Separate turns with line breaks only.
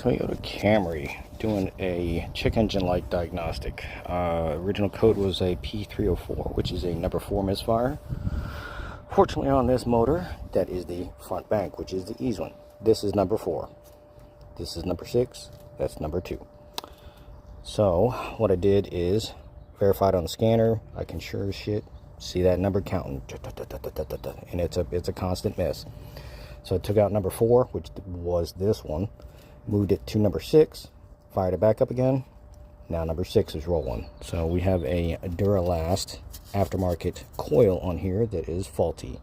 Toyota Camry doing a check engine light diagnostic. Original code was a P304, which is a number 4 misfire. Fortunately, on this motor, that is the front bank, which is the easy one. This is number 4. This is number 6. That's number 2. So what I did is verified on the scanner. I can sure as shit see that number counting, and it's a constant miss. So I took out number 4, which was this one, moved it to number 6, fired it back up again. Now number 6 is rolling. So we have a Duralast aftermarket coil on here that is faulty.